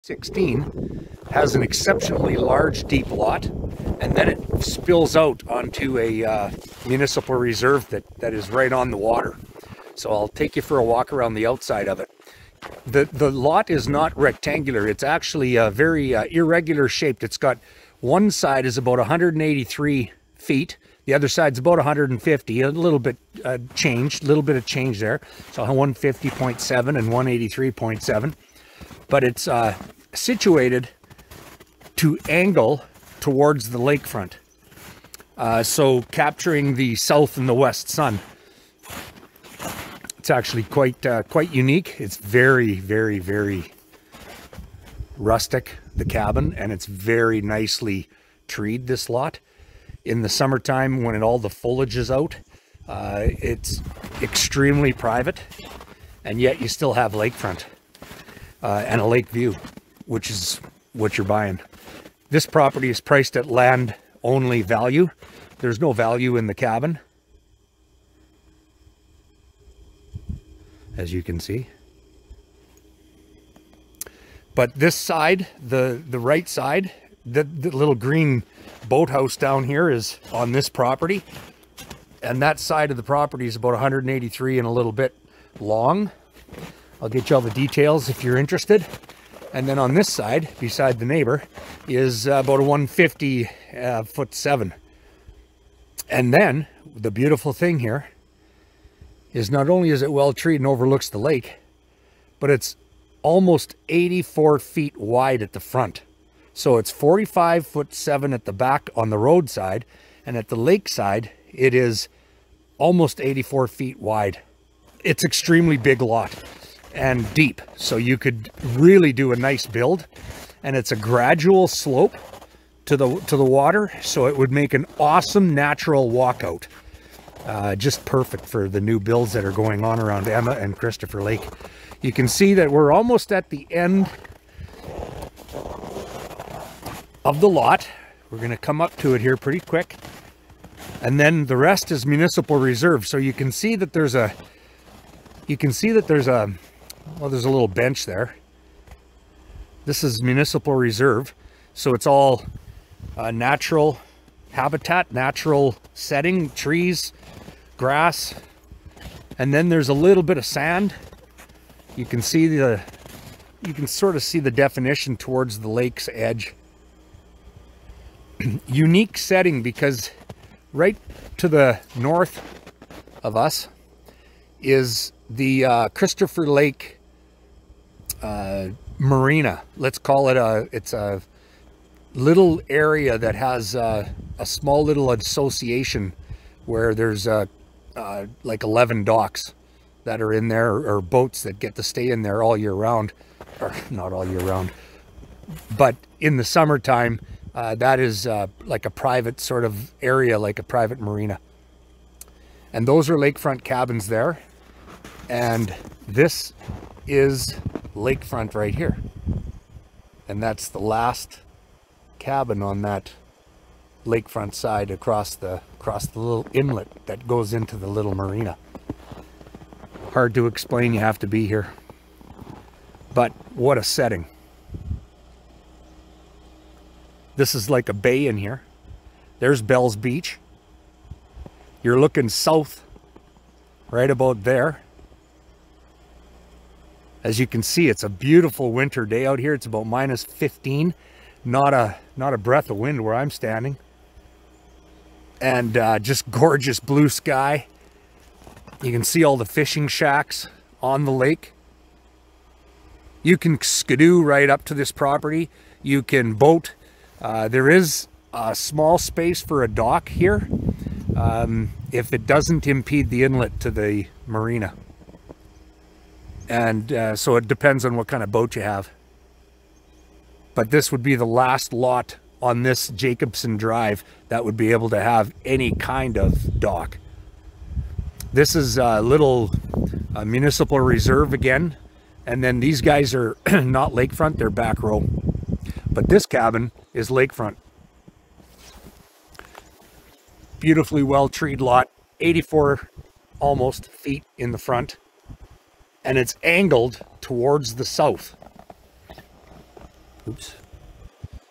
16 has an exceptionally large, deep lot, and then it spills out onto a municipal reserve that is right on the water. So I'll take you for a walk around the outside of it. The lot is not rectangular. It's actually very irregular shaped. It's got one side is about 183 feet. The other side's about 150, a little bit changed, a little bit of change there. So 150.7 and 183.7. But it's situated to angle towards the lakefront. So capturing the south and the west sun. It's actually quite unique. It's very, very, very rustic, the cabin, and it's very nicely treed, this lot. In the summertime, when all the foliage is out, it's extremely private, and yet you still have lakefront and a lake view, which is what you're buying. This property is priced at land only value. There's no value in the cabin, as you can see. But this side, the right side, the little green boathouse down here is on this property, and that side of the property is about 183 and a little bit long. I'll get you all the details if you're interested. And then on this side, beside the neighbor, is about a 150 foot 7. And then the beautiful thing here is not only is it well treated and overlooks the lake, but it's almost 84 feet wide at the front. So it's 45 foot 7 at the back on the roadside, and at the lakeside, it is almost 84 feet wide. It's extremely big lot and deep, so you could really do a nice build, and it's a gradual slope to the water, so it would make an awesome natural walkout. Just perfect for the new builds that are going on around Emma and Christopher Lake. You can see that we're almost at the end of the lot. We're going to come up to it here pretty quick, and then the rest is municipal reserve. So you can see that there's a well, there's a little bench there. This is municipal reserve, so it's all natural habitat, natural setting, trees, grass, and then there's a little bit of sand. You can see you can sort of see the definition towards the lake's edge. Unique setting, because right to the north of us is the Christopher Lake Marina. Let's call it it's a little area that has a small little association where there's like 11 docks that are in there, or boats that get to stay in there all year round, or not all year round, but in the summertime, that is like a private sort of area, like a private marina. And those are lakefront cabins there. And this is lakefront right here. And that's the last cabin on that lakefront side across the little inlet that goes into the little marina. Hard to explain, you have to be here. But what a setting. This is like a bay in here. There's Bell's Beach. You're looking south right about there. As you can see, it's a beautiful winter day out here. It's about -15. Not a breath of wind where I'm standing. And just gorgeous blue sky. You can see all the fishing shacks on the lake. You can skidoo right up to this property. You can boat. There is a small space for a dock here, if it doesn't impede the inlet to the marina. And so it depends on what kind of boat you have. But this would be the last lot on this Jacobson Drive that would be able to have any kind of dock. This is a little municipal reserve again. And then these guys are not lakefront, they're back row. But this cabin is lakefront. Beautifully well-treed lot, 84 almost feet in the front. And it's angled towards the south. Oops.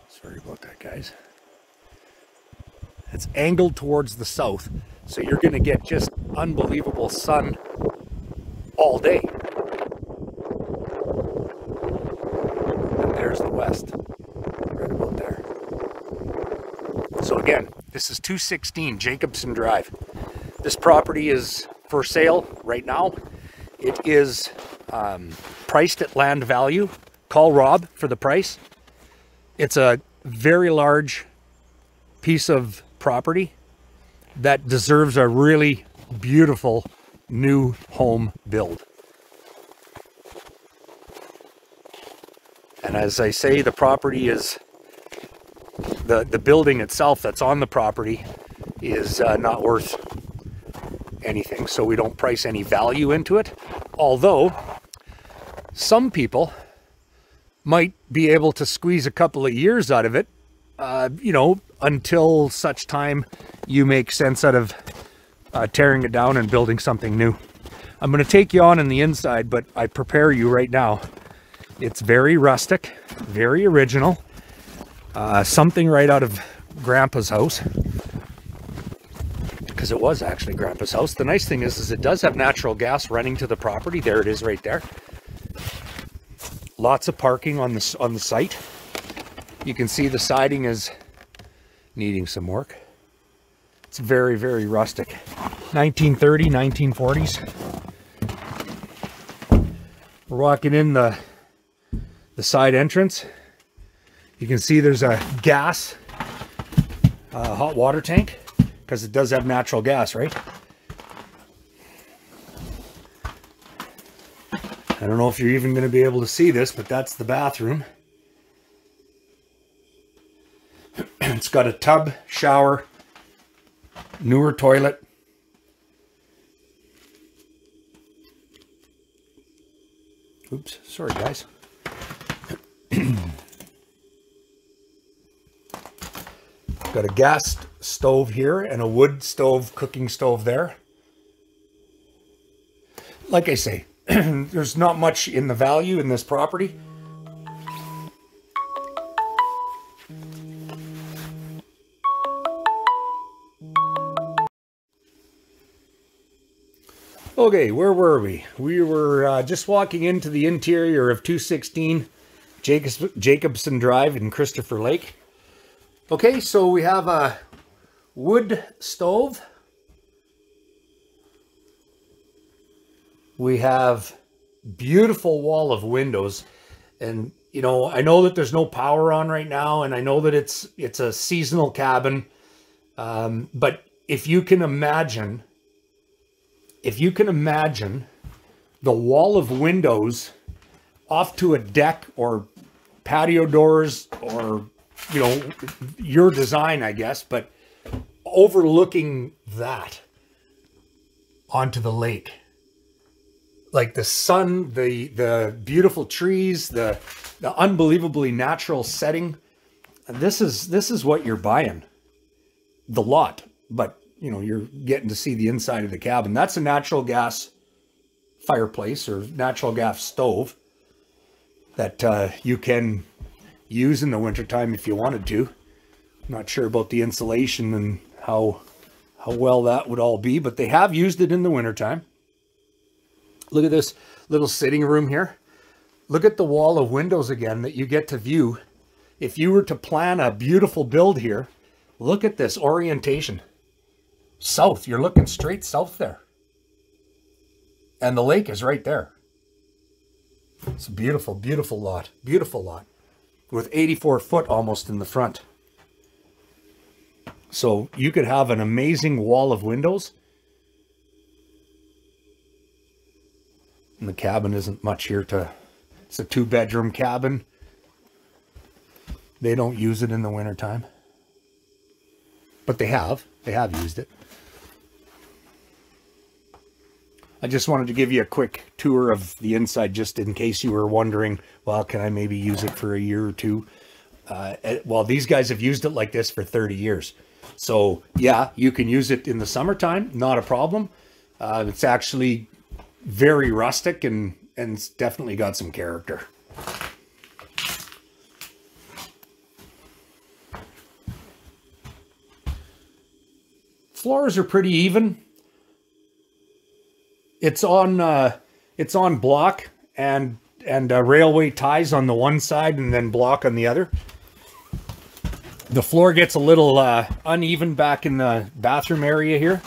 Sorry about that, guys. It's angled towards the south, so you're going to get just unbelievable sun all day. And there's the west, right about there. So again, this is 216 Jacobson Drive. This property is for sale right now. It is priced at land value. Call Rob for the price. It's a very large piece of property that deserves a really beautiful new home build. And as I say, the property is, the building itself that's on the property is not worth anything, so we don't price any value into it. Although some people might be able to squeeze a couple of years out of it, you know, until such time you make sense out of tearing it down and building something new. I'm going to take you on in the inside, but I prepare you right now. It's very rustic, very original, something right out of Grandpa's house, because it was actually Grandpa's house. The nice thing is it does have natural gas running to the property. There it is right there. Lots of parking on the site. You can see the siding is needing some work. It's very, very rustic. 1930, 1940s. We're walking in the side entrance. You can see there's a gas hot water tank, because it does have natural gas, right? I don't know if you're even going to be able to see this, but that's the bathroom. It's got a tub, shower, newer toilet. Oops, sorry guys. Got a gas stove here and a wood stove, cooking stove there. Like I say, there's not much in the value in this property. Okay, where were we? We were just walking into the interior of 216 Jacobson Drive in Christopher Lake. Okay, so we have a wood stove. We have beautiful wall of windows. And, you know, I know that there's no power on right now, and I know that it's a seasonal cabin. But if you can imagine the wall of windows off to a deck or patio doors, or, you know, your design, I guess, but overlooking that onto the lake, like the sun, the beautiful trees, the unbelievably natural setting. This is what you're buying, the lot. But you know, you're getting to see the inside of the cabin. That's a natural gas fireplace or natural gas stove that you can use in the wintertime if you wanted to. I'm not sure about the insulation and how well that would all be, but they have used it in the wintertime. Look at this little sitting room here. Look at the wall of windows again that you get to view. If you were to plan a beautiful build here, look at this orientation. South, you're looking straight south there. And the lake is right there. It's a beautiful, beautiful lot. Beautiful lot. With 84 foot almost in the front. So you could have an amazing wall of windows. And the cabin isn't much here to... It's a 2-bedroom cabin. They don't use it in the wintertime. But they have. They have used it. I just wanted to give you a quick tour of the inside, just in case you were wondering, well, can I maybe use it for a year or two? Well, these guys have used it like this for 30 years. So yeah, you can use it in the summertime, not a problem. It's actually very rustic and it's definitely got some character. Floors are pretty even. It's on block and railway ties on the one side and then block on the other. The floor gets a little uneven back in the bathroom area here.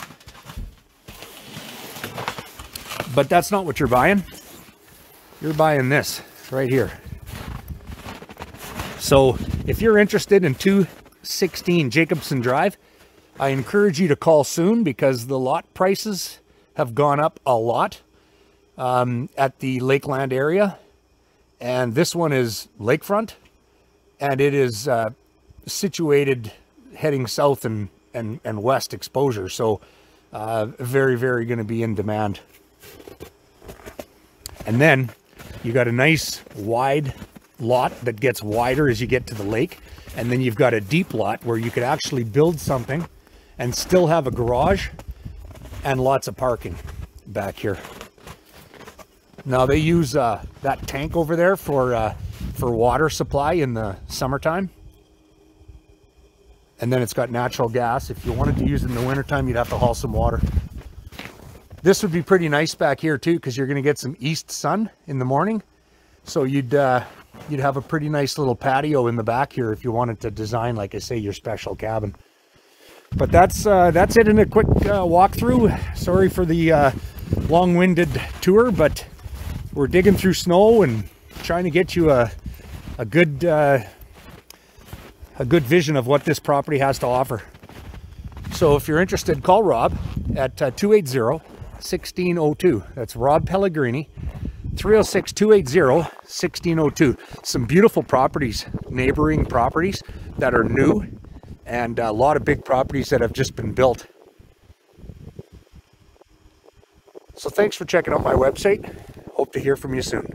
But that's not what you're buying. You're buying this right here. So if you're interested in 216 Jacobson Drive, I encourage you to call soon because the lot prices have gone up a lot at the Lakeland area. And this one is lakefront, and it is situated heading south and west exposure. So very, very going to be in demand. And then you got a nice wide lot that gets wider as you get to the lake. And then you've got a deep lot where you could actually build something and still have a garage and lots of parking back here. Now they use that tank over there for water supply in the summertime. And then it's got natural gas. If you wanted to use it in the wintertime, you'd have to haul some water. This would be pretty nice back here too, because you're going to get some east sun in the morning. So you'd have a pretty nice little patio in the back here if you wanted to design, like I say, your special cabin. But that's it in a quick walkthrough. Sorry for the long-winded tour, but we're digging through snow and trying to get you a good vision of what this property has to offer. So if you're interested, call Rob at 280-1602. That's Rob Pellegrini, 306-280-1602. Some beautiful properties, neighboring properties that are new, and a lot of big properties that have just been built. So thanks for checking out my website. Hope to hear from you soon.